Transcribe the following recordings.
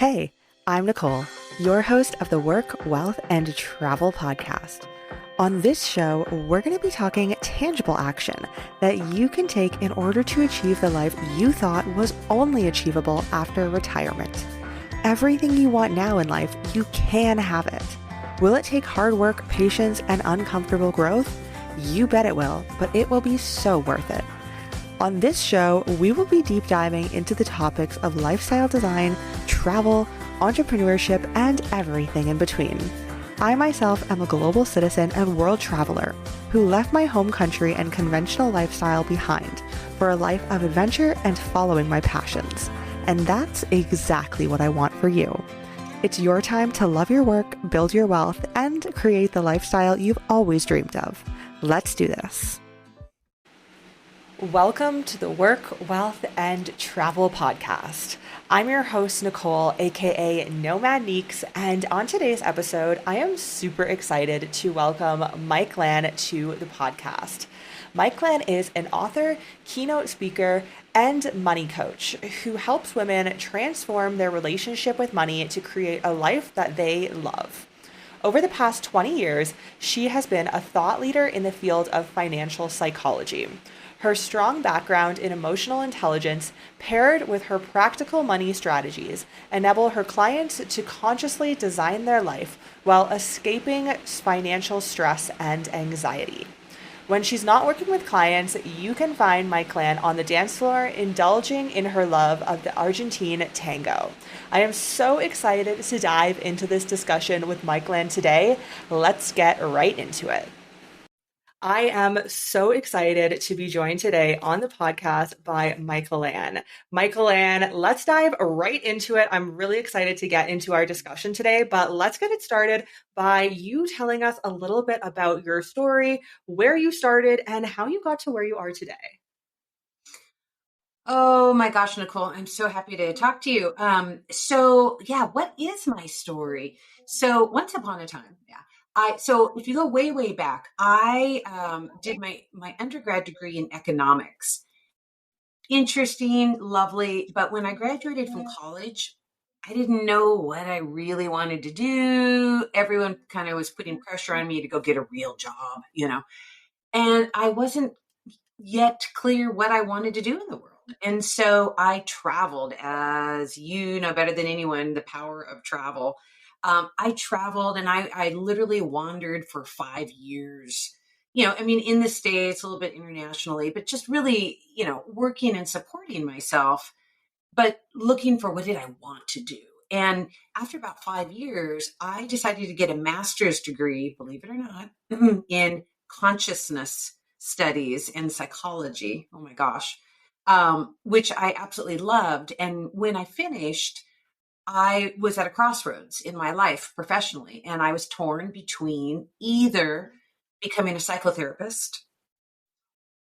Hey, I'm Nicole, your host of the Work, Wealth, and Travel podcast. On this show, we're going to be talking tangible action that you can take in order to achieve the life you thought was only achievable after retirement. Everything you want now in life, you can have it. Will it take hard work, patience, and uncomfortable growth? You bet it will, but it will be so worth it. On this show, we will be deep diving into the topics of lifestyle design, travel, entrepreneurship, and everything in between. I myself am a global citizen and world traveler who left my home country and conventional lifestyle behind for a life of adventure and following my passions. And that's exactly what I want for you. It's your time to love your work, build your wealth, and create the lifestyle you've always dreamed of. Let's do this. Welcome to the Work, Wealth, and Travel podcast. I'm your host, Nicole, aka Nomad Neeks, and on today's episode, I am super excited to welcome Mikelann to the podcast. Mikelann is an author, keynote speaker, and money coach who helps women transform their relationship with money to create a life that they love. Over the past 20 years, she has been a thought leader in the field of financial psychology. Her strong background in emotional intelligence, paired with her practical money strategies, enable her clients to consciously design their life while escaping financial stress and anxiety. When she's not working with clients, you can find Mikelann on the dance floor indulging in her love of the Argentine tango. I am so excited to dive into this discussion with Mikelann today. Let's get right into it. I am so excited to be joined today on the podcast by Mikelann. Mikelann, let's dive right into it. I'm really excited to get into our discussion today, but let's get it started by you telling us a little bit about your story, where you started, and how you got to where you are today. Oh my gosh, Nicole, I'm so happy to talk to you. What is my story? So once upon a time, so if you go way, way back, I did my undergrad degree in economics. Interesting, lovely. But when I graduated from college, I didn't know what I really wanted to do. Everyone kind of was putting pressure on me to go get a real job. And I wasn't yet clear what I wanted to do in the world. And so I traveled, as you know better than anyone, the power of travel. I traveled and I literally wandered for 5 years, in the States, a little bit internationally, but just really, working and supporting myself, but looking for what did I want to do. And after about 5 years, I decided to get a master's degree, believe it or not, in consciousness studies and psychology. Oh my gosh. Which I absolutely loved. And when I finished, I was at a crossroads in my life professionally, and I was torn between either becoming a psychotherapist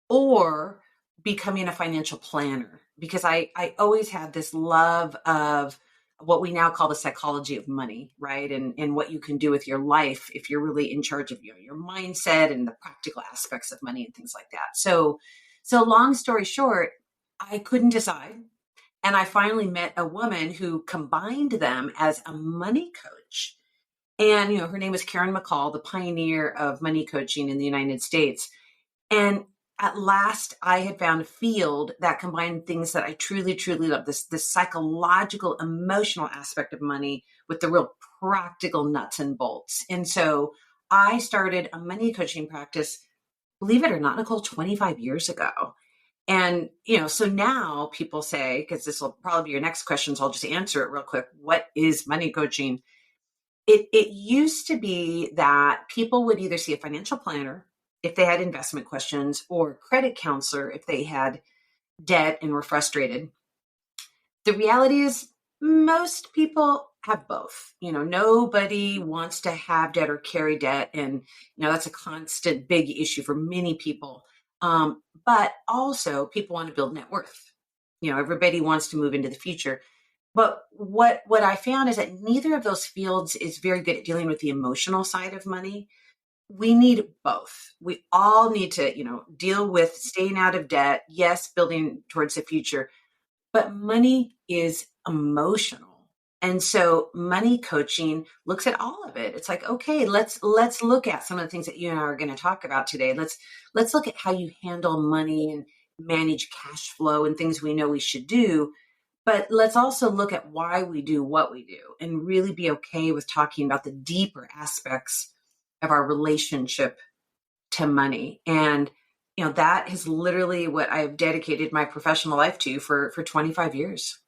or becoming a financial planner, because I always had this love of what we now call the psychology of money, right? And what you can do with your life if you're really in charge of your mindset and the practical aspects of money and things like that. So long story short, I couldn't decide. And I finally met a woman who combined them as a money coach. And, her name was Karen McCall, the pioneer of money coaching in the United States. And at last, I had found a field that combined things that I truly, truly love, this psychological, emotional aspect of money with the real practical nuts and bolts. And so I started a money coaching practice, believe it or not, Nicole, 25 years ago. And, so now people say, because this will probably be your next question, so I'll just answer it real quick. What is money coaching? It used to be that people would either see a financial planner if they had investment questions, or credit counselor if they had debt and were frustrated. The reality is most people have both. Nobody wants to have debt or carry debt. And, that's a constant big issue for many people. But also people want to build net worth. Everybody wants to move into the future. But what I found is that neither of those fields is very good at dealing with the emotional side of money. We need both. We all need to, deal with staying out of debt. Yes, building towards the future, but money is emotional. And so money coaching looks at all of it. It's like, okay, let's look at some of the things that you and I are going to talk about today. Let's look at how you handle money and manage cash flow and things we know we should do. But let's also look at why we do what we do and really be okay with talking about the deeper aspects of our relationship to money. And that is literally what I've dedicated my professional life to for 25 years.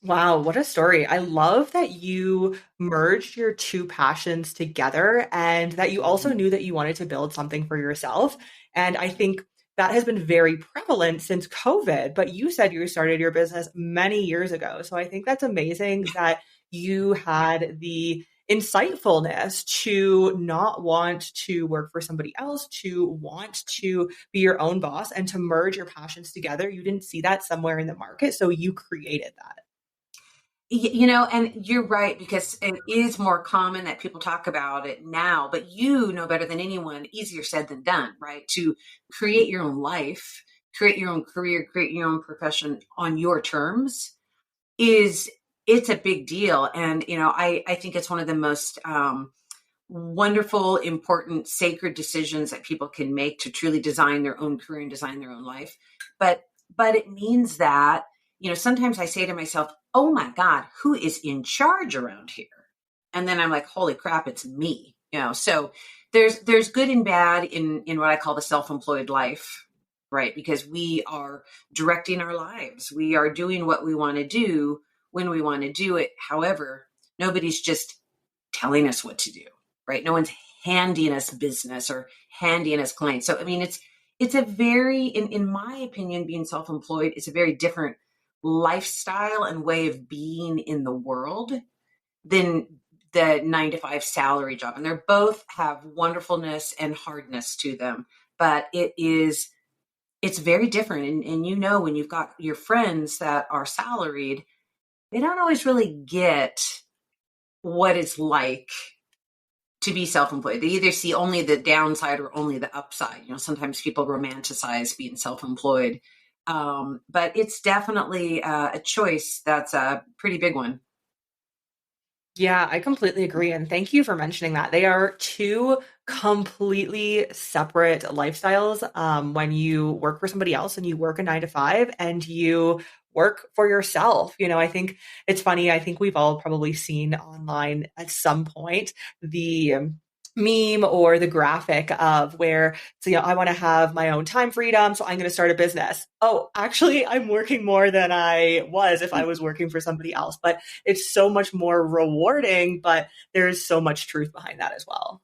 Wow, what a story. I love that you merged your two passions together and that you also Mhm. knew that you wanted to build something for yourself. And I think that has been very prevalent since COVID, but you said you started your business many years ago. So I think that's amazing that you had the insightfulness to not want to work for somebody else, to want to be your own boss and to merge your passions together. You didn't see that somewhere in the market, so you created that. And you're right, because it is more common that people talk about it now, but you know better than anyone, easier said than done, right? To create your own life, create your own career, create your own profession on your terms is it's a big deal. And, I think it's one of the most wonderful, important, sacred decisions that people can make to truly design their own career and design their own life. But it means that, sometimes I say to myself, oh my God, who is in charge around here? And then I'm like, holy crap, it's me. So there's good and bad in what I call the self-employed life, right? Because we are directing our lives. We are doing what we want to do when we want to do it. However, nobody's just telling us what to do, right? No one's handing us business or handing us clients. So, I mean, it's a very, in my opinion, being self-employed is a very different lifestyle and way of being in the world than the 9 to 5 salary job. And they're both have wonderfulness and hardness to them, but it's very different. And when you've got your friends that are salaried, they don't always really get what it's like to be self-employed. They either see only the downside or only the upside. Sometimes people romanticize being self-employed, but it's definitely a choice that's a pretty big one. Yeah, I completely agree. And thank you for mentioning that. They are two completely separate lifestyles. When you work for somebody else and you work a 9 to 5 and you work for yourself. I think it's funny. I think we've all probably seen online at some point the meme or the graphic of where so I want to have my own time freedom, so I'm going to start a business. Oh, actually, I'm working more than I was if I was working for somebody else. But it's so much more rewarding, but there's so much truth behind that as well.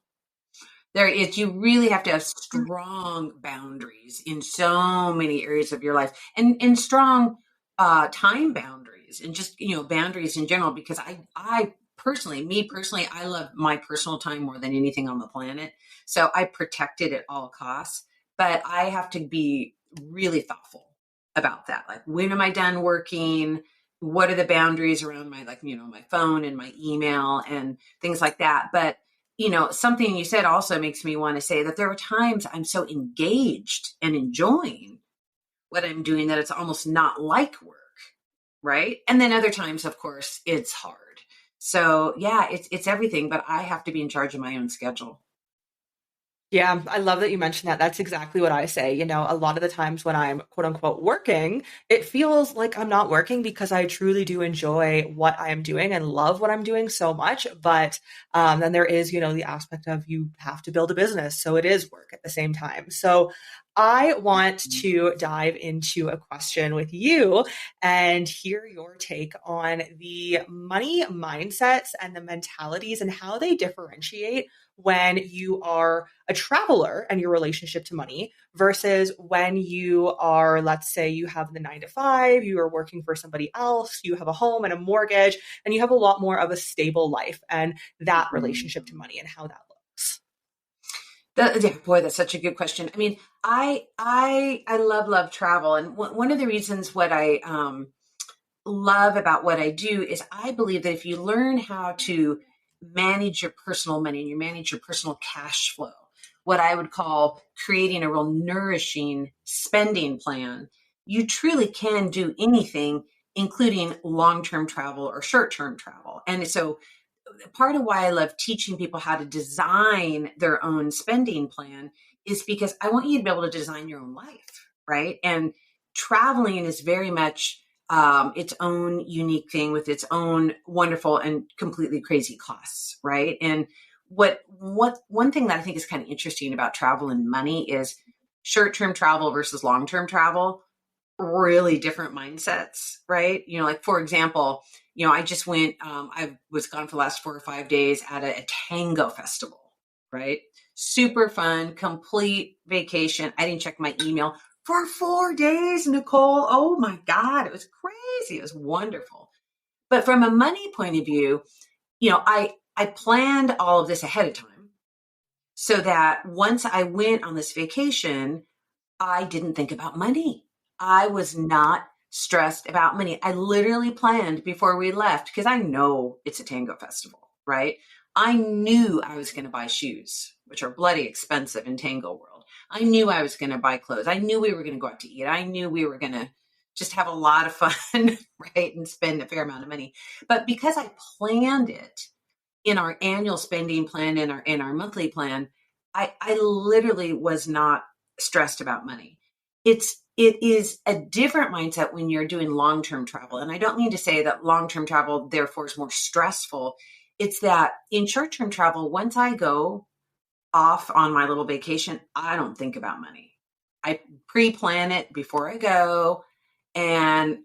There is, you really have to have strong boundaries in so many areas of your life, and strong time boundaries, and just boundaries in general, because I personally, me personally, I love my personal time more than anything on the planet, so I protect it at all costs. But I have to be really thoughtful about that, like, when am I done working? What are the boundaries around my, like, my phone and my email and things like that? But something you said also makes me want to say that there are times I'm so engaged and enjoying what I'm doing that it's almost not like work, right? And then other times, of course, it's hard. So yeah, it's everything, but I have to be in charge of my own schedule. Yeah, I love that you mentioned that. That's exactly what I say. A lot of the times when I'm quote unquote working, it feels like I'm not working because I truly do enjoy what I am doing and love what I'm doing so much. But then there is, the aspect of you have to build a business. So it is work at the same time. So I want to dive into a question with you and hear your take on the money mindsets and the mentalities and how they differentiate when you are a traveler and your relationship to money versus when you are, let's say, you have the 9 to 5, you are working for somebody else, you have a home and a mortgage, and you have a lot more of a stable life and that relationship to money and how that looks. Yeah, boy, that's such a good question. I mean, I love travel, and one of the reasons what I love about what I do is I believe that if you learn how to manage your personal money and you manage your personal cash flow, what I would call creating a real nourishing spending plan, you truly can do anything including long-term travel or short-term travel. And so part of why I love teaching people how to design their own spending plan is because I want you to be able to design your own life, right? And traveling is very much its own unique thing with its own wonderful and completely crazy costs, right? And what one thing that I think is kind of interesting about travel and money is short-term travel versus long-term travel, really different mindsets, right? Like for example, I just went, I was gone for the last 4 or 5 days at a tango festival, right? Super fun, complete vacation. I didn't check my email for 4 days, Nicole. Oh my God, it was crazy. It was wonderful. But from a money point of view, I planned all of this ahead of time so that once I went on this vacation, I didn't think about money. I was not stressed about money. I literally planned before we left because I know it's a tango festival, right? I knew I was going to buy shoes, which are bloody expensive in tango world. I knew I was going to buy clothes. I knew we were going to go out to eat. I knew we were going to just have a lot of fun, right? And spend a fair amount of money. But because I planned it in our annual spending plan, in our monthly plan, I literally was not stressed about money. It is a different mindset when you're doing long-term travel. And I don't mean to say that long-term travel therefore is more stressful. It's that in short-term travel, once I go off on my little vacation, I don't think about money. I pre-plan it before I go, and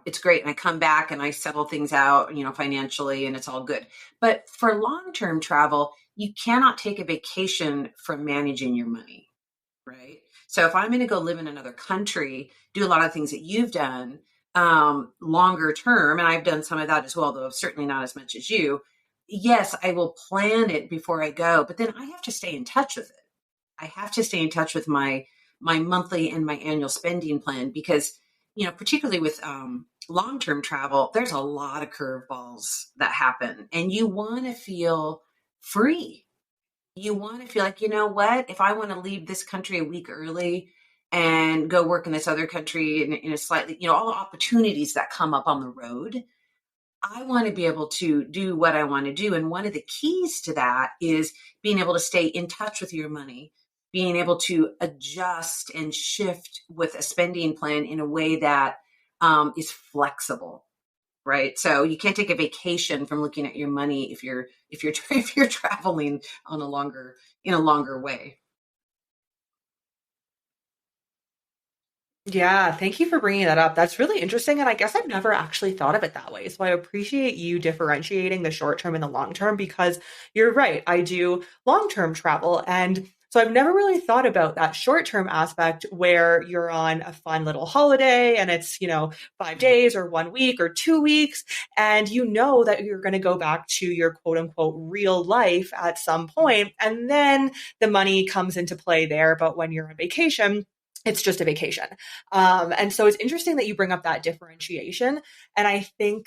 it's great. And I come back and I settle things out, financially, and it's all good. But for long-term travel, you cannot take a vacation from managing your money, right? So if I'm going to go live in another country, do a lot of things that you've done longer term, and I've done some of that as well, though certainly not as much as you. Yes, I will plan it before I go, but then I have to stay in touch with it. I have to stay in touch with my monthly and my annual spending plan because, particularly with long-term travel, there's a lot of curveballs that happen, and you want to feel free. You want to feel like, you know what, if I want to leave this country a week early and go work in this other country in a slightly, all the opportunities that come up on the road, I want to be able to do what I want to do. And one of the keys to that is being able to stay in touch with your money, being able to adjust and shift with a spending plan in a way that is flexible. Right. So you can't take a vacation from looking at your money if you're traveling in a longer way. Yeah, thank you for bringing that up. That's really interesting. And I guess I've never actually thought of it that way. So I appreciate you differentiating the short term and the long term because you're right. I do long term travel. And so I've never really thought about that short term aspect where you're on a fun little holiday and it's, 5 days or 1 week or 2 weeks. And you know that you're going to go back to your quote unquote real life at some point, and then the money comes into play there. But when you're on vacation, it's just a vacation. And so it's interesting that you bring up that differentiation. And I think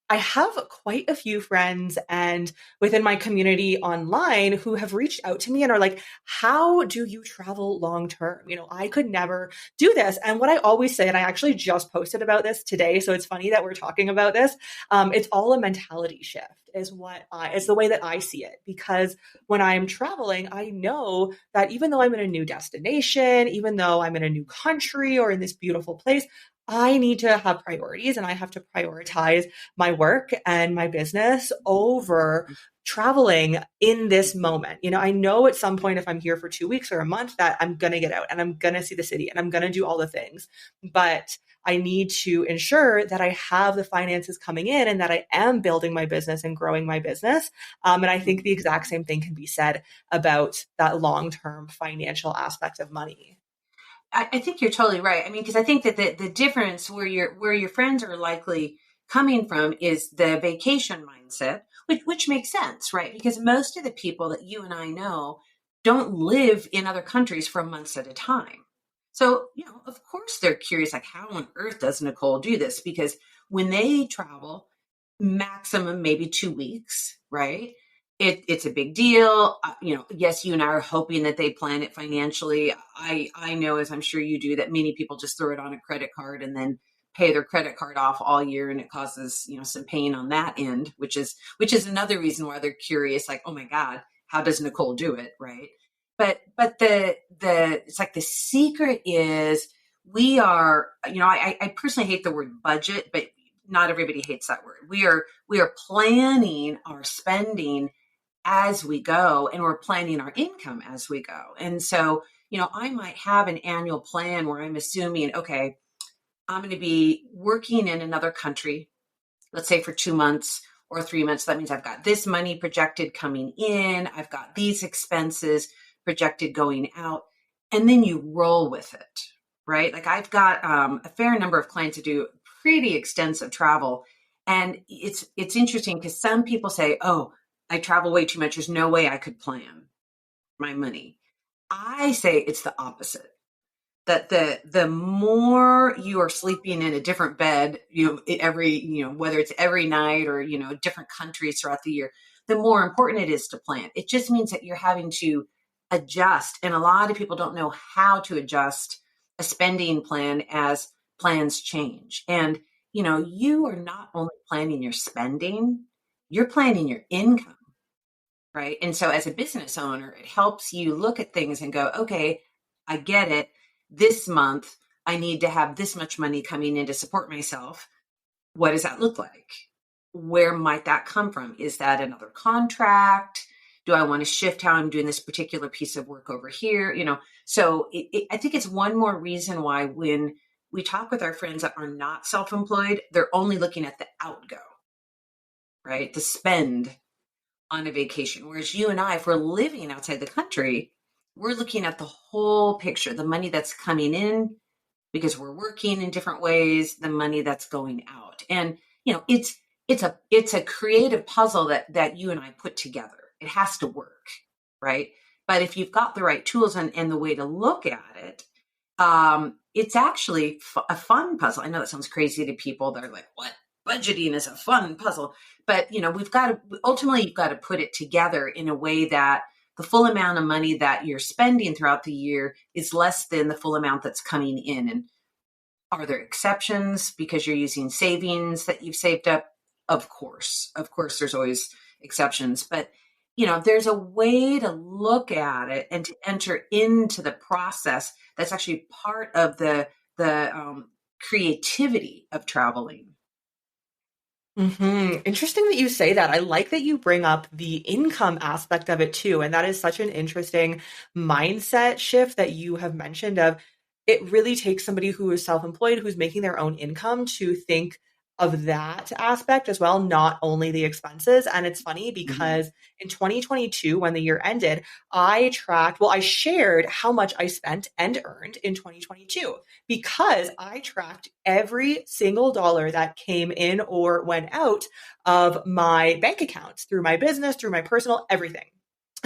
I have quite a few friends and within my community online who have reached out to me and are like, how do you travel long term? I could never do this. And what I always say, and I actually just posted about this today, so it's funny that we're talking about this. It's all a mentality shift is the way that I see it. Because when I'm traveling, I know that even though I'm in a new destination, even though I'm in a new country or in this beautiful place, I need to have priorities and I have to prioritize my work and my business over traveling in this moment. I know at some point if I'm here for 2 weeks or a month that I'm going to get out and I'm going to see the city and I'm going to do all the things. But I need to ensure that I have the finances coming in and that I am building my business and growing my business. And I think the exact same thing can be said about that long-term financial aspect of money. I think you're totally right. I mean, because I think that the difference where your friends are likely coming from is the vacation mindset, which makes sense, right? Because most of the people that you and I know don't live in other countries for months at a time. So, of course they're curious, like, how on earth does Nicole do this? Because when they travel, maximum maybe 2 weeks, right? It's a big deal. Yes, you and I are hoping that they plan it financially. I know, as I'm sure you do, that many people just throw it on a credit card and then pay their credit card off all year, and it causes, some pain on that end, which is another reason why they're curious, like, oh my God, how does Nicole do it? Right. But the it's like the secret is we are, I personally hate the word budget, but not everybody hates that word. We are planning our spending as we go, and we're planning our income as we go. And so, I might have an annual plan where I'm assuming, okay, I'm going to be working in another country, let's say for 2 months or 3 months. That means I've got this money projected coming in. I've got these expenses projected going out. And then you roll with it, right? Like I've got a fair number of clients that do pretty extensive travel. And it's interesting because some people say, oh, I travel way too much. There's no way I could plan my money. I say it's the opposite. That the more you are sleeping in a different bed, whether it's every night or, different countries throughout the year, the more important it is to plan. It just means that you're having to adjust. And a lot of people don't know how to adjust a spending plan as plans change. And, you are not only planning your spending, you're planning your income, right? And so as a business owner, it helps you look at things and go, okay, I get it. This month, I need to have this much money coming in to support myself. What does that look like? Where might that come from? Is that another contract? Do I want to shift how I'm doing this particular piece of work over here? So I think it's one more reason why when we talk with our friends that are not self-employed, they're only looking at the outgo, right? The spend on a vacation. Whereas you and I, if we're living outside the country, we're looking at the whole picture, the money that's coming in because we're working in different ways, the money that's going out. And, it's a creative puzzle that you and I put together. It has to work, right? But if you've got the right tools and the way to look at it, it's actually a fun puzzle. I know that sounds crazy to people. They're like, what? Budgeting is a fun puzzle. But, ultimately, you've got to put it together in a way that the full amount of money that you're spending throughout the year is less than the full amount that's coming in. And are there exceptions because you're using savings that you've saved up? Of course, there's always exceptions, but there's a way to look at it and to enter into the process that's actually part of the creativity of traveling. Interesting that you say that. I like that you bring up the income aspect of it too. And that is such an interesting mindset shift that you have mentioned of it really takes somebody who is self-employed, who's making their own income to think of that aspect as well, not only the expenses. And it's funny Mhm. because in 2022, when the year ended, I shared how much I spent and earned in 2022 because I tracked every single dollar that came in or went out of my bank accounts through my business, through my personal, everything.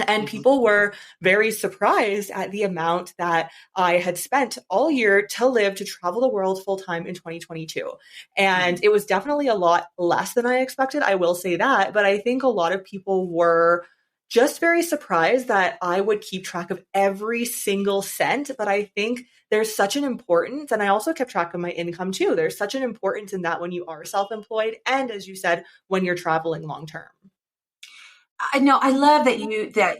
And Mhm. people were very surprised at the amount that I had spent all year to live to travel the world full time in 2022. And Mhm. it was definitely a lot less than I expected. I will say that. But I think a lot of people were just very surprised that I would keep track of every single cent. But I think there's such an importance, and I also kept track of my income too. There's such an importance in that when you are self employed. And as you said, when you're traveling long term. I know. I love that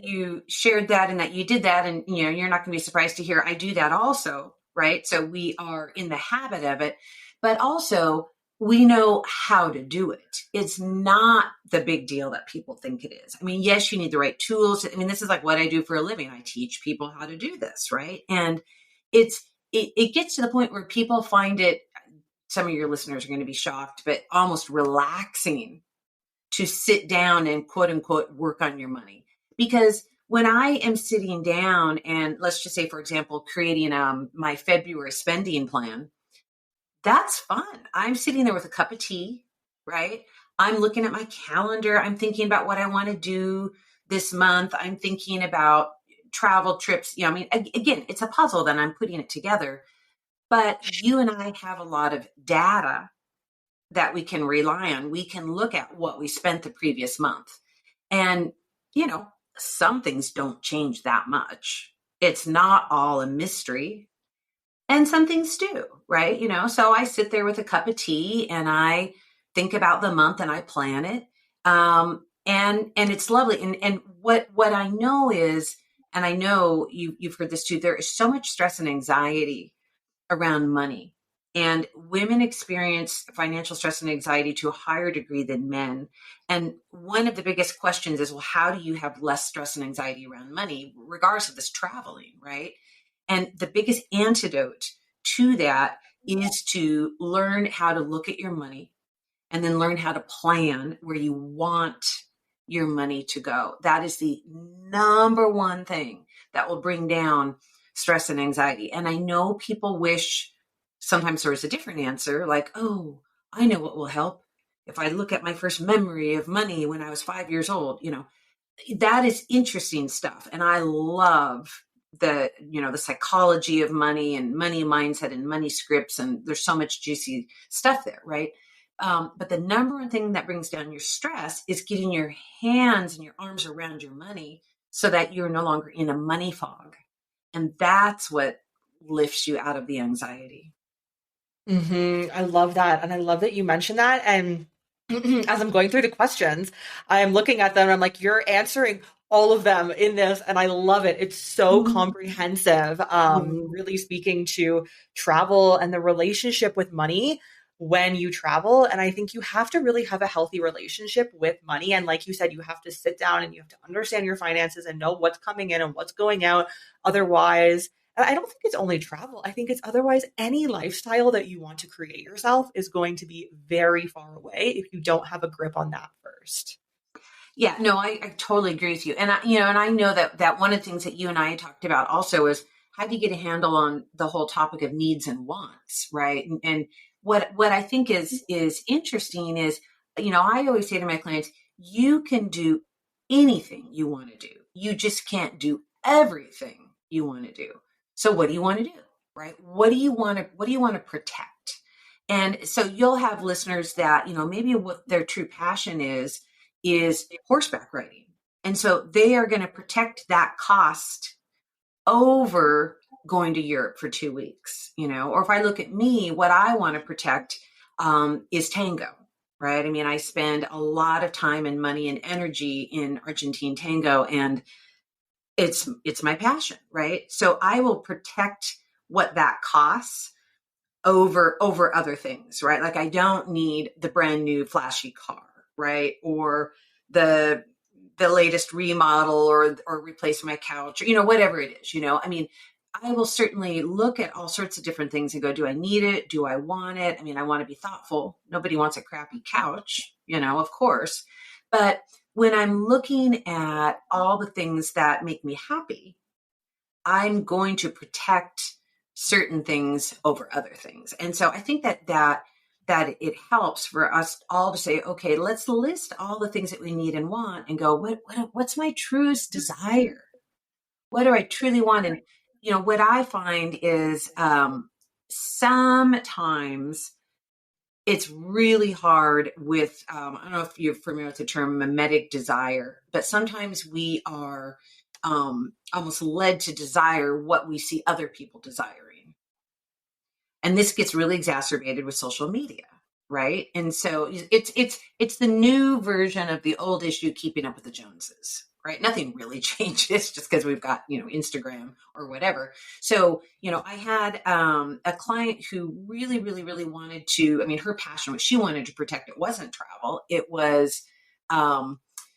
you shared that and that you did that, and you're not going to be surprised to hear I do that also, right? So we are in the habit of it, but also we know how to do it. It's not the big deal that people think it is. I mean, yes, you need the right tools. I mean, this is like what I do for a living. I teach people how to do this, right? And it gets to the point where people find it. Some of your listeners are going to be shocked, but almost relaxing to sit down and quote unquote work on your money. Because when I am sitting down and let's just say, for example, creating my February spending plan, that's fun. I'm sitting there with a cup of tea, right? I'm looking at my calendar. I'm thinking about what I want to do this month. I'm thinking about travel trips. I mean, again, it's a puzzle that I'm putting it together. But you and I have a lot of data that we can rely on. We can look at what we spent the previous month. And, you know, some things don't change that much. It's not all a mystery. and some things do, right? So I sit there with a cup of tea and I think about the month and I plan it. And it's lovely. And what I know is, and I know you've heard this too, there is so much stress and anxiety around money. And women experience financial stress and anxiety to a higher degree than men. And one of the biggest questions is, well, how do you have less stress and anxiety around money, regardless of this traveling, right? And the biggest antidote to that is to learn how to look at your money and then learn how to plan where you want your money to go. That is the number one thing that will bring down stress and anxiety. And I know people wish sometimes there was a different answer, like, oh, I know what will help. If I look at my first memory of money when I was 5 years old, that is interesting stuff. And I love the psychology of money and money mindset and money scripts. And there's so much juicy stuff there, right? But the number one thing that brings down your stress is getting your hands and your arms around your money so that you're no longer in a money fog. And that's what lifts you out of the anxiety. I love that. And I love that you mentioned that. And as I'm going through the questions, I'm looking at them and I'm like, you're answering all of them in this. And I love it. It's so Mhm. comprehensive, really speaking to travel and the relationship with money when you travel. And I think you have to really have a healthy relationship with money. And like you said, you have to sit down and you have to understand your finances and know what's coming in and what's going out. Otherwise, and I don't think it's only travel. I think it's otherwise any lifestyle that you want to create yourself is going to be very far away if you don't have a grip on that first. Yeah, no, I totally agree with you. And I know that one of the things that you and I talked about also is how do you get a handle on the whole topic of needs and wants, right? And what I think is interesting is, I always say to my clients, you can do anything you want to do. You just can't do everything you want to do. So what do you want to do? Right? What do you want to protect? And so you'll have listeners that, maybe what their true passion is horseback riding. And so they are going to protect that cost over going to Europe for 2 weeks, or if I look at me, what I want to protect is tango, right? I mean, I spend a lot of time and money and energy in Argentine tango, and it's my passion, right? So I will protect what that costs over other things, right? Like I don't need the brand new flashy car, right? Or the the latest remodel or replace my couch or whatever it is. I mean, I will certainly look at all sorts of different things and go, do I need it? Do I want it? I mean, I want to be thoughtful. Nobody wants a crappy couch, of course. But when I'm looking at all the things that make me happy, I'm going to protect certain things over other things. And so I think that it helps for us all to say, okay, let's list all the things that we need and want and go, what's my truest desire? What do I truly want? And what I find is sometimes it's really hard with I don't know if you're familiar with the term mimetic desire, but sometimes we are almost led to desire what we see other people desiring. And this gets really exacerbated with social media, right? And so it's the new version of the old issue, keeping up with the Joneses, right? Nothing really changes just because we've got Instagram or whatever. So I had a client who really really really wanted to. I mean, her passion, what she wanted to protect, it wasn't travel, it was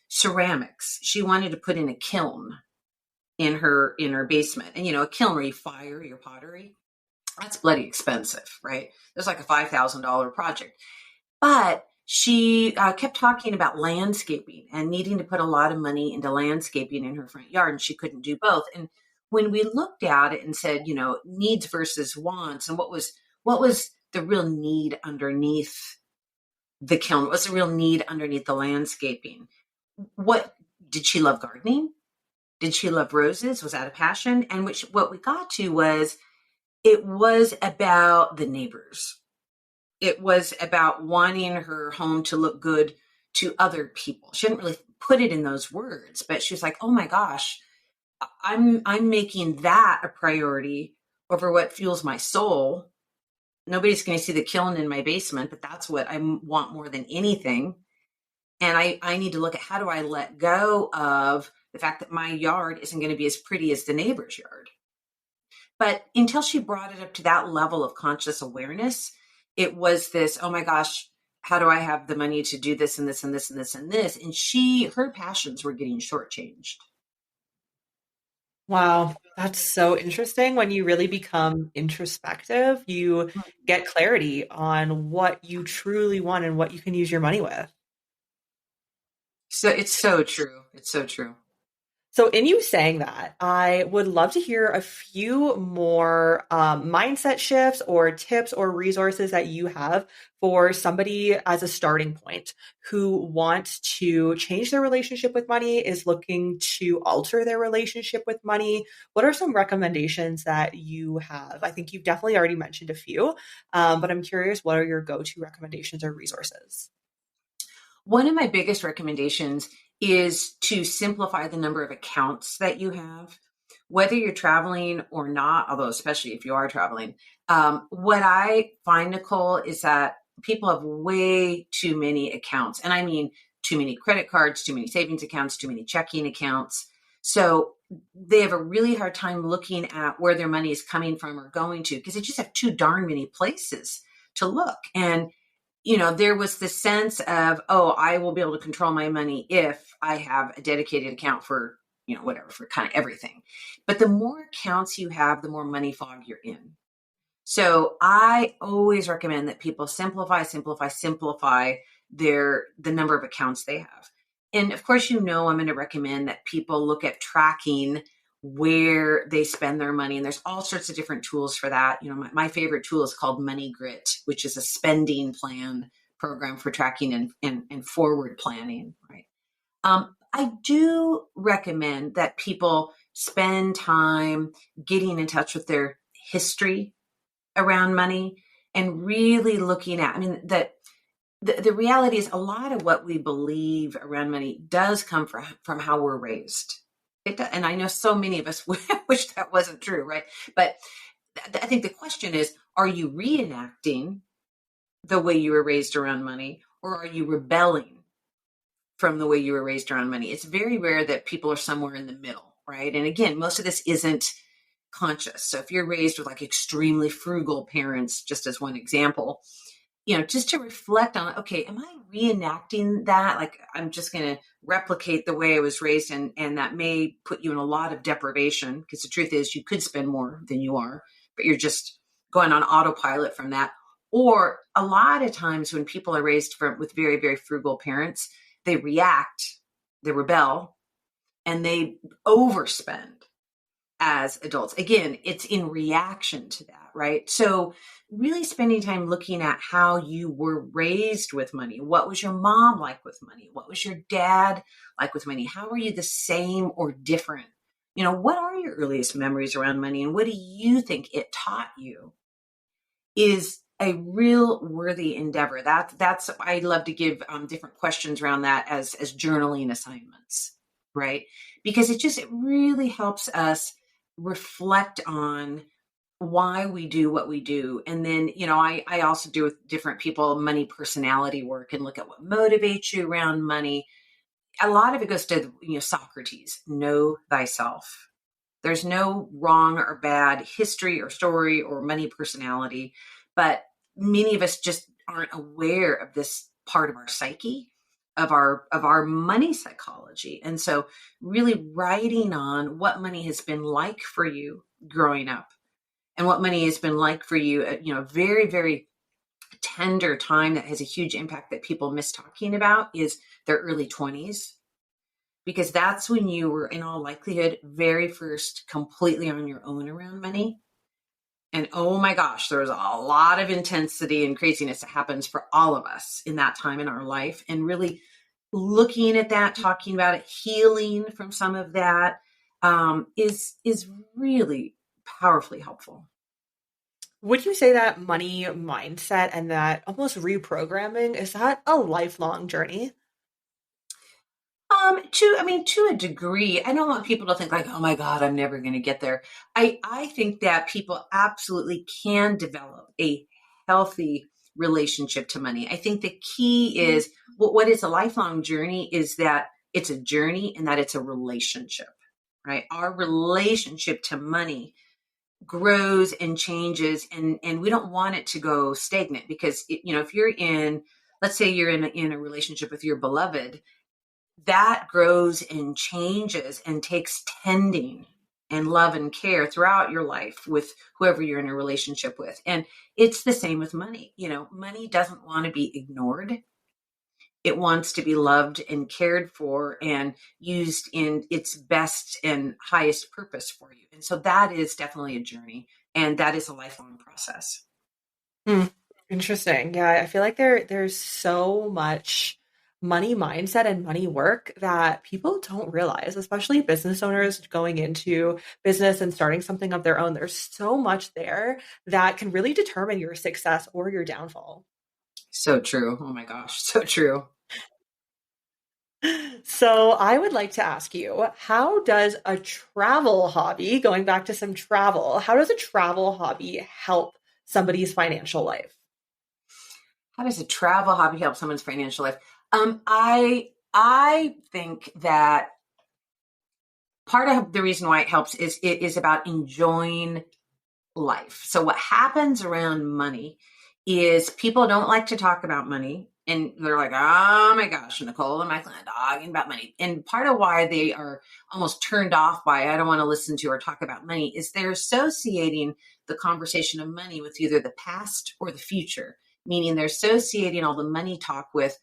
ceramics. She wanted to put in a kiln in her basement, and a kiln where you fire your pottery, that's bloody expensive, right? It's like a $5,000 project. But she kept talking about landscaping and needing to put a lot of money into landscaping in her front yard, and she couldn't do both. And when we looked at it and said, needs versus wants, and what was the real need underneath the kiln? What was the real need underneath the landscaping? What did she love gardening? Did she love roses? Was that a passion? And what we got to was it was about the neighbors. It was about wanting her home to look good to other people. She didn't really put it in those words, but she was like, "Oh my gosh, I'm making that a priority over what fuels my soul. Nobody's going to see the kiln in my basement, but that's what I want more than anything. And I need to look at, how do I let go of the fact that my yard isn't going to be as pretty as the neighbor's yard. But until she brought it up to that level of conscious awareness, it was this, oh my gosh, how do I have the money to do this and this and this and this and this? And her passions were getting shortchanged. Wow, that's so interesting. When you really become introspective, you get clarity on what you truly want and what you can use your money with. So it's so true. It's so true. So, in you saying that, I would love to hear a few more mindset shifts or tips or resources that you have for somebody as a starting point who wants to change their relationship with money, is looking to alter their relationship with money. What are some recommendations that you have? I think you've definitely already mentioned a few, but I'm curious, what are your go-to recommendations or resources? One of my biggest recommendations is to simplify the number of accounts that you have, whether you're traveling or not, although, especially if you are traveling. What I find, Nicole, is that people have way too many accounts. And I mean, too many credit cards, too many savings accounts, too many checking accounts. So they have a really hard time looking at where their money is coming from or going to, because they just have too darn many places to look. And there was this sense of, oh, I will be able to control my money if I have a dedicated account for, whatever, for kind of everything. But the more accounts you have, the more money fog you're in. So I always recommend that people simplify the number of accounts they have. And of course, I'm going to recommend that people look at tracking where they spend their money. And there's all sorts of different tools for that. My favorite tool is called Money Grit, which is a spending plan program for tracking and forward planning, right? I do recommend that people spend time getting in touch with their history around money and really looking at, that the reality is, a lot of what we believe around money does come from how we're raised. It does, and I know so many of us wish that wasn't true, right? But I think the question is, are you reenacting the way you were raised around money, or are you rebelling from the way you were raised around money? It's very rare that people are somewhere in the middle, right? And again, most of this isn't conscious. So if you're raised with like extremely frugal parents, just as one example, just to reflect on, okay, am I reenacting that? Like, I'm just going to replicate the way I was raised, and that may put you in a lot of deprivation, because the truth is you could spend more than you are, but you're just going on autopilot from that. Or a lot of times when people are raised with very, very frugal parents, they react, they rebel, and they overspend as adults. Again, it's in reaction to that, right? So really spending time looking at how you were raised with money. What was your mom like with money? What was your dad like with money? How are you the same or different? What are your earliest memories around money, and what do you think it taught you is a real worthy endeavor. That's I love to give different questions around that as journaling assignments, right? Because it really helps us reflect on why we do what we do. And then, I also do with different people money personality work and look at what motivates you around money. A lot of it goes to, Socrates, know thyself. There's no wrong or bad history or story or money personality, but many of us just aren't aware of this part of our psyche, of our money psychology. And so really writing on what money has been like for you growing up, and what money has been like for you at, very, very tender time that has a huge impact that people miss talking about is their early 20s, because that's when you were, in all likelihood, very first completely on your own around money. And oh my gosh, there's a lot of intensity and craziness that happens for all of us in that time in our life. And really looking at that, talking about it, healing from some of that is really powerfully helpful. Would you say that money mindset and that almost reprogramming, is that a lifelong journey? To a degree, I don't want people to think like, oh my God, I'm never going to get there. I think that people absolutely can develop a healthy relationship to money. I think the key is what is a lifelong journey is that it's a journey and that it's a relationship, right? Our relationship to money grows and changes, and we don't want it to go stagnant because if you're in, let's say you're in a relationship with your beloved, that grows and changes and takes tending and love and care throughout your life with whoever you're in a relationship with. And it's the same with money. Money doesn't want to be ignored. It wants to be loved and cared for and used in its best and highest purpose for you. And so that is definitely a journey, and that is a lifelong process. Hmm. Interesting. Yeah, I feel like there's so much money mindset and money work that people don't realize, especially business owners going into business and starting something of their own. There's so much there that can really determine your success or your downfall. So true. Oh my gosh, so true. So I would like to ask you, how does a travel hobby, going back to some travel, how does a travel hobby help somebody's financial life? How does a travel hobby help someone's financial life? I think that part of the reason why it helps is it is about enjoying life. So what happens around money is people don't like to talk about money. And they're like, oh my gosh, Nicole and Mikelann talking about money. And part of why they are almost turned off by, I don't want to listen to or talk about money, is they're associating the conversation of money with either the past or the future, meaning they're associating all the money talk with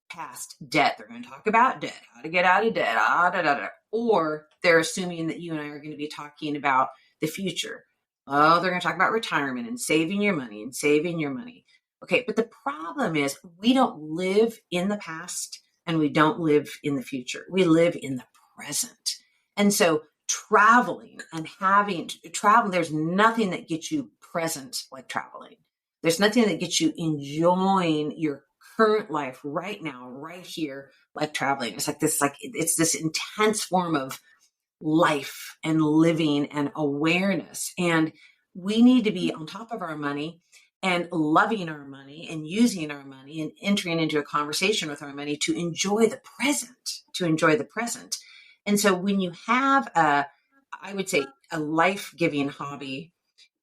past debt. They're going to talk about debt, how to get out of debt, or they're assuming that you and I are going to be talking about the future. Oh, they're going to talk about retirement and saving your money and saving your money. Okay, but the problem is we don't live in the past and we don't live in the future. We live in the present. And so traveling and having travel, there's nothing that gets you present like traveling. There's nothing that gets you enjoying your current life right now, right here, like traveling. It's this intense form of life and living and awareness. And we need to be on top of our money and loving our money and using our money and entering into a conversation with our money to enjoy the present, to enjoy the present. And so when you have I would say, a life giving hobby,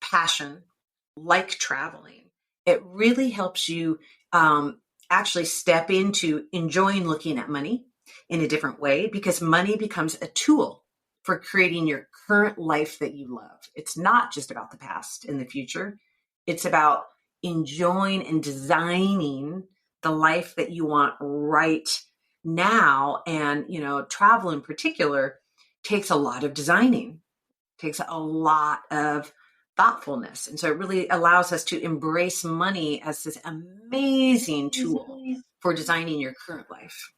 passion, like traveling, it really helps you actually step into enjoying looking at money in a different way because money becomes a tool for creating your current life that you love. It's not just about the past and the future. It's about enjoying and designing the life that you want right now. And, travel in particular takes a lot of designing, takes a lot of thoughtfulness. And so it really allows us to embrace money as this amazing tool for designing your current life.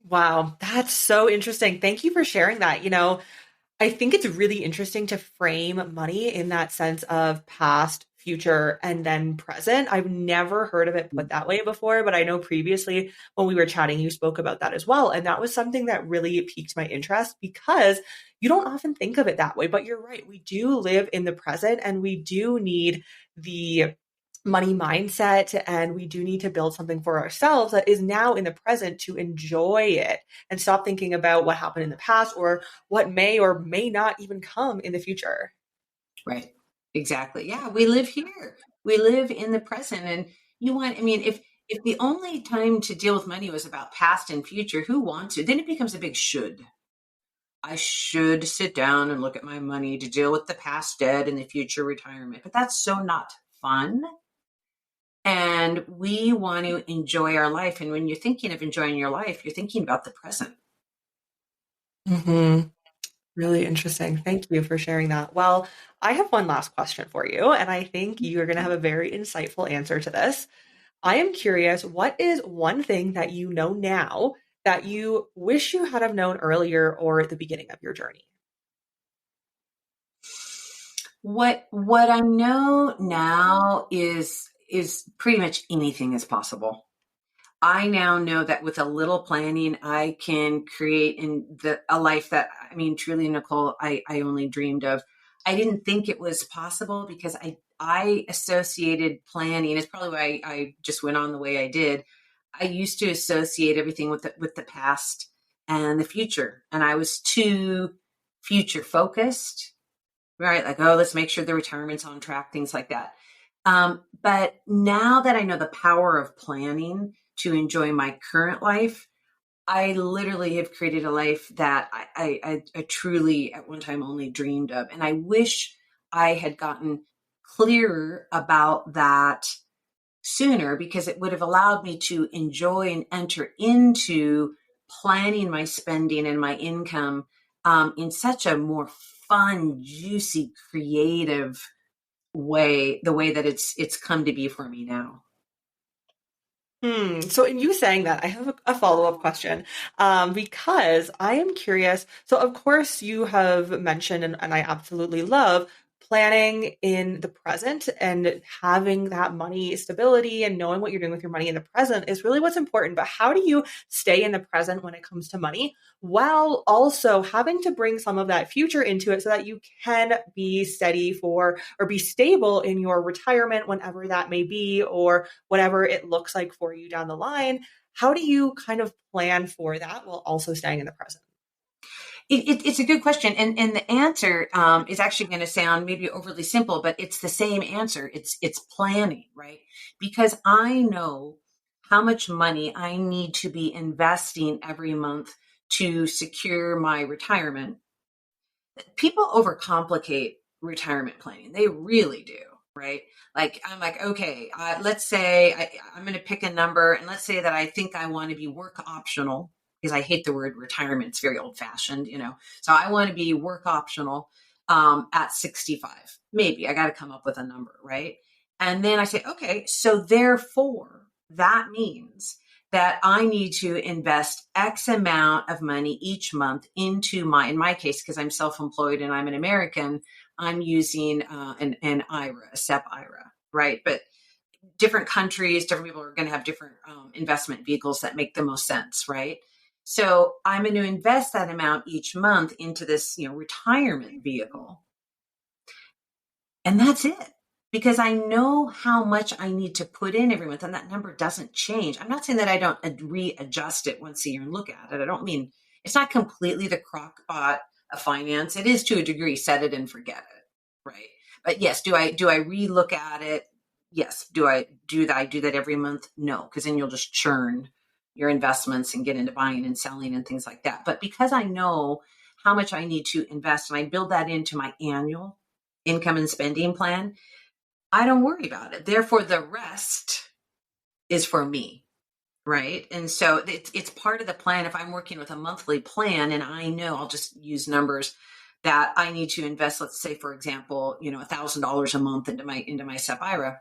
Wow, that's so interesting. Thank you for sharing that. I think it's really interesting to frame money in that sense of past, future, and then present. I've never heard of it put that way before, but I know previously when we were chatting, you spoke about that as well. And that was something that really piqued my interest because you don't often think of it that way. But you're right. We do live in the present and we do need the money mindset and we do need to build something for ourselves that is now in the present to enjoy it and stop thinking about what happened in the past or what may or may not even come in the future. Right. Exactly. Yeah, we live here. We live in the present. And if the only time to deal with money was about past and future, who wants it? Then it becomes a big should. I should sit down and look at my money to deal with the past debt and the future retirement. But that's so not fun. And we want to enjoy our life. And when you're thinking of enjoying your life, you're thinking about the present. Hmm. Really interesting. Thank you for sharing that. Well, I have one last question for you, and I think you're going to have a very insightful answer to this. I am curious, what is one thing that you know now that you wish you had have known earlier or at the beginning of your journey? What I know now is pretty much anything is possible. I now know that with a little planning, I can create a life that, I mean, truly, Nicole, I only dreamed of. I didn't think it was possible because I associated planning. It's probably why I just went on the way I did. I used to associate everything with the past and the future, and I was too future focused, right? Like, oh, let's make sure the retirement's on track, things like that. But now that I know the power of planning to enjoy my current life, I literally have created a life that I truly at one time only dreamed of. And I wish I had gotten clearer about that sooner, because it would have allowed me to enjoy and enter into planning my spending and my income in such a more fun, juicy, creative way, the way that it's come to be for me now. So in you saying that, I have a follow-up question, because I am curious. So of course you have mentioned, and I absolutely love planning in the present and having that money stability and knowing what you're doing with your money in the present is really what's important. But how do you stay in the present when it comes to money while also having to bring some of that future into it so that you can be steady for or be stable in your retirement, whenever that may be, or whatever it looks like for you down the line? How do you kind of plan for that while also staying in the present? It's a good question, and the answer is actually going to sound maybe overly simple, but it's the same answer. It's planning, right? Because I know how much money I need to be investing every month to secure my retirement. People overcomplicate retirement planning. They really do, right? Like, I'm like, okay, let's say I'm going to pick a number, and let's say that I think I want to be work optional, because I hate the word retirement. It's very old fashioned, you know. So I want to be work optional at 65. Maybe I got to come up with a number, right? And then I say, okay, so therefore, that means that I need to invest X amount of money each month into in my case, because I'm self-employed and I'm an American, I'm using an IRA, a SEP IRA, right? But different countries, different people are going to have different investment vehicles that make the most sense, right? So I'm going to invest that amount each month into this, retirement vehicle, and that's it. Because I know how much I need to put in every month, and that number doesn't change. I'm not saying that I don't readjust it once a year and look at it. I don't mean it's not completely the crock pot of finance. It is, to a degree, set it and forget it, right? But yes, do I relook at it? Yes. Do I do that every month? No, because then you'll just churn your investments and get into buying and selling and things like that. But because I know how much I need to invest, and I build that into my annual income and spending plan, I don't worry about it. Therefore, the rest is for me, right? And so it's part of the plan. If I'm working with a monthly plan and I know, I'll just use numbers, that I need to invest, let's say, for example, $1,000 a month into my SEP IRA,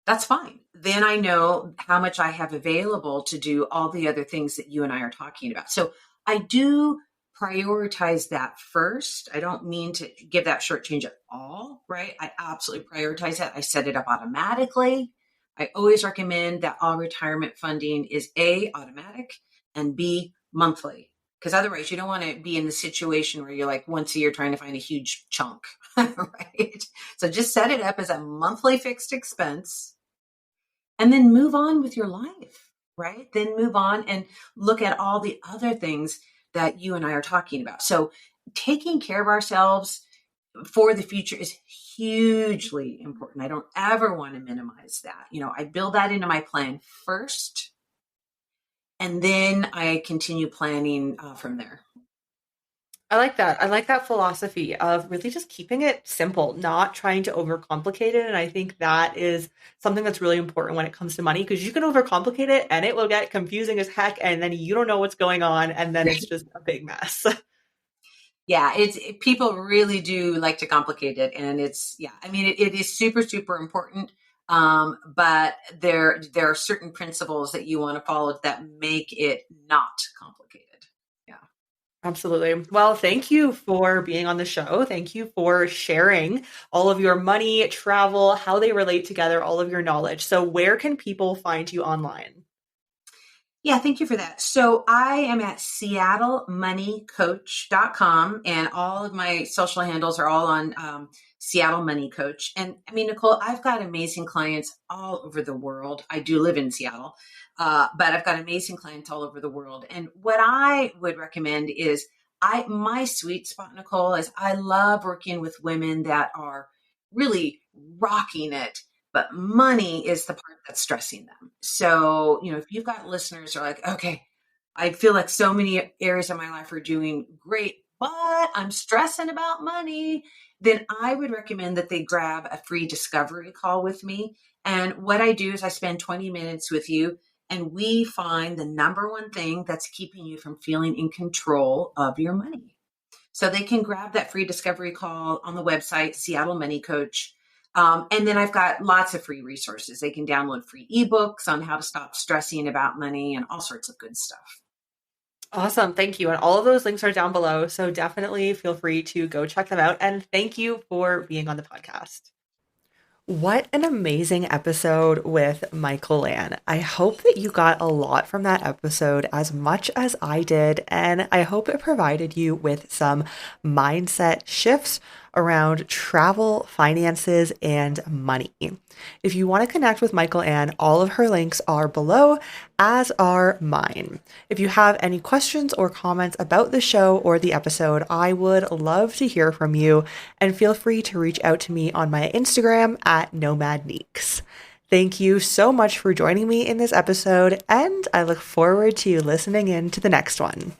that's fine. Then I know how much I have available to do all the other things that you and I are talking about. So I do prioritize that first. I don't mean to give that shortchange at all, right? I absolutely prioritize that. I set it up automatically. I always recommend that all retirement funding is A, automatic, and B, monthly. Because otherwise, you don't want to be in the situation where you're like once a year trying to find a huge chunk, right? So just set it up as a monthly fixed expense, and then move on with your life, right? Then move on and look at all the other things that you and I are talking about. So taking care of ourselves for the future is hugely important. I don't ever want to minimize that. I build that into my plan first, and then I continue planning from there. I like that. I like that philosophy of really just keeping it simple, not trying to overcomplicate it. And I think that is something that's really important when it comes to money, because you can overcomplicate it and it will get confusing as heck. And then you don't know what's going on. And then it's just a big mess. Yeah, people really do like to complicate it, and yeah. I mean, it is super super important. But there are certain principles that you want to follow that make it not complicated. Yeah. Absolutely. Well, thank you for being on the show. Thank you for sharing all of your money, travel, how they relate together, all of your knowledge. So, where can people find you online? Yeah, thank you for that. So I am at seattlemoneycoach.com, and all of my social handles are all on Seattle Money Coach. And I mean, Nicole, I've got amazing clients all over the world. I do live in Seattle, but I've got amazing clients all over the world. And what I would recommend is my sweet spot, Nicole, is I love working with women that are really rocking it, but money is the part that's stressing them. So, if you've got listeners who are like, okay, I feel like so many areas of my life are doing great, but I'm stressing about money, then I would recommend that they grab a free discovery call with me. And what I do is I spend 20 minutes with you, and we find the number one thing that's keeping you from feeling in control of your money. So they can grab that free discovery call on the website, Seattle Money Coach. And then I've got lots of free resources. They can download free ebooks on how to stop stressing about money and all sorts of good stuff. Awesome. Thank you. And all of those links are down below. So definitely feel free to go check them out. And thank you for being on the podcast. What an amazing episode with Mikelann. I hope that you got a lot from that episode as much as I did, and I hope it provided you with some mindset shifts around travel, finances, and money. If you want to connect with Mikelann, all of her links are below, as are mine. If you have any questions or comments about the show or the episode, I would love to hear from you, and feel free to reach out to me on my Instagram at nomadneeks. Thank you so much for joining me in this episode, and I look forward to listening in to the next one.